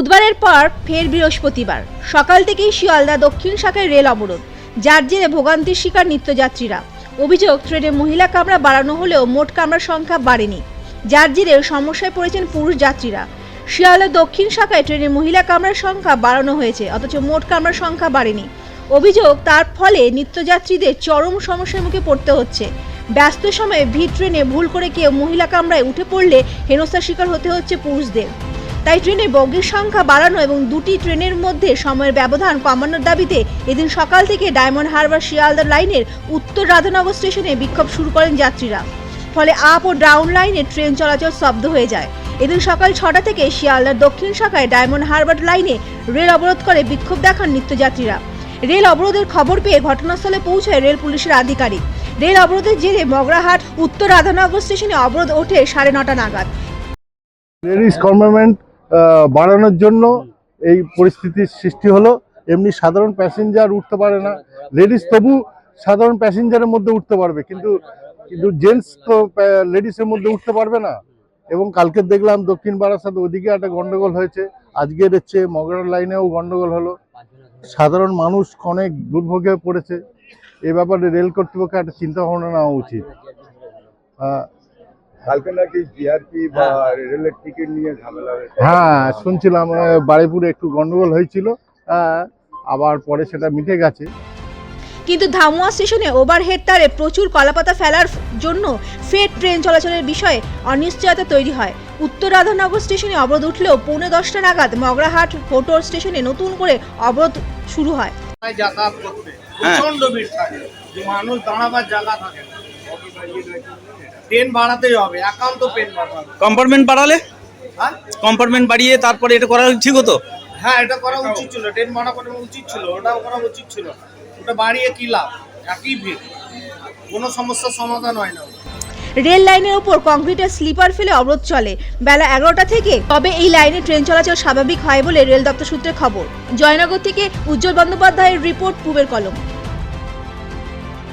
বুধবারের পর ফের বৃহস্পতিবার সকাল থেকেই শিয়ালদা দক্ষিণ শাখায় রেল অবরোধ, যার জেরে ভোগান্তির শিকার নিত্যযাত্রীরা। অভিযোগ, ট্রেনে মহিলা কামরা বাড়ানো হলেও মোট কামরার সংখ্যা বাড়েনি, যার জেরে সমস্যায় পড়েছেন পুরুষ যাত্রীরা। শিয়ালদা দক্ষিণ শাখায় ট্রেনে মহিলা কামরার সংখ্যা বাড়ানো হয়েছে, অথচ মোট কামরার সংখ্যা বাড়েনি। অভিযোগ, তার ফলে নিত্যযাত্রীদের চরম সমস্যার মুখে পড়তে হচ্ছে। ব্যস্ত সময়ে ভিড় ট্রেনে ভুল করে কেউ মহিলা কামরায় উঠে পড়লে হেনস্থার শিকার হতে হচ্ছে পুরুষদের। তাই ট্রেনে বগির সংখ্যা বাড়ানো এবং দুটি ট্রেনের মধ্যে সময়ের ব্যবধান কমানোর দাবিতে এদিন সকাল থেকে ডায়মন্ড হারবার শিয়ালদা লাইনের উত্তর রাধানগর স্টেশনে বিক্ষোভ শুরু করেন যাত্রীরা। ফলে আপ ও ডাউন লাইনে ট্রেন চলাচল স্তব্ধ হয়ে যায়। এদিন সকাল 6টা থেকে শিয়ালদার দক্ষিণ শাখায় ডায়মন্ড হারবার লাইনে রেল অবরোধ করে বিক্ষোভ দেখান নিত্যযাত্রীরা। রেল অবরোধের খবর পেয়ে ঘটনাস্থলে পৌঁছায় রেল পুলিশের আধিকারিক। রেল অবরোধের জেরে মগরাহাট উত্তর রাধানগর স্টেশনে অবরোধ ওঠে 9:30 নাগাদ। লেডিস কম্পার্টমেন্ট বাড়ানোর জন্য এই পরিস্থিতির সৃষ্টি হলো। এমনি সাধারণ প্যাসেঞ্জার উঠতে পারে না, লেডিস তবু সাধারণ প্যাসেঞ্জারের মধ্যে উঠতে পারবে, কিন্তু জেন্টস তো লেডিসের মধ্যে উঠতে পারবে না। এবং কালকে দেখলাম দক্ষিণ বারাসাত ওদিকে একটা গন্ডগোল হয়েছে, আজকের হচ্ছে মগরার লাইনেও গন্ডগোল হলো। সাধারণ মানুষ অনেক দুর্ভোগে পড়েছে। এ ব্যাপারে রেল কর্তৃপক্ষের একটা চিন্তা ভাবনা নেওয়া উচিত। কালকে নাকি জিআরপি বা রেলের টিকিট নিয়ে ঝামেলা হয়েছে। হ্যাঁ, শুনছিলাম বারুইপুরে একটু গন্ডগোল হয়েছিল, আবার পরে সেটা মিটে গেছে। কিন্তু ধামুয়া স্টেশনে ওভারহেড তারে প্রচুর কলাপাতা ফেলার জন্য ফের ট্রেন চলাচলের বিষয়ে অনিশ্চয়তা তৈরি হয়। উত্তর রাধানগর স্টেশনে অবরোধ উঠলেও 9:45 নাগাদ মগরাহাট হোটোর স্টেশনে নতুন করে অবরোধ শুরু হয়। যাতায়াত করতে প্রচন্ড ভিড় থাকে, যে মানুষ দাঁড়াবার জায়গা থাকে না। ট্রেন বাড়াতেই হবে, একান্ত ট্রেন বাড়াতে হবে। কম্পার্টমেন্ট বাড়ালে, হ্যাঁ কম্পার্টমেন্ট বাড়িয়ে তারপরে এটা করা ঠিক হতো। হ্যাঁ, এটা করা উচিত ছিল, ট্রেন বাড়ানো উচিত ছিল, ওটাও করা উচিত ছিল। ওটা বাড়িয়ে কি লাভ, একই ভিড়, কোনো সমস্যার সমাধান হয় না। রেল লাইনের উপর কংক্রিটের স্লিপার ফেলে অবরোধ চলে বেলা 11টা থেকে। তবে এই লাইনে ট্রেন চলাচল স্বাভাবিক হয় বলে রেল দপ্তর সূত্রে খবর। জয়নগর থেকে উজ্জ্বল বন্দ্যোপাধ্যায়ের রিপোর্ট, পূবের কলম।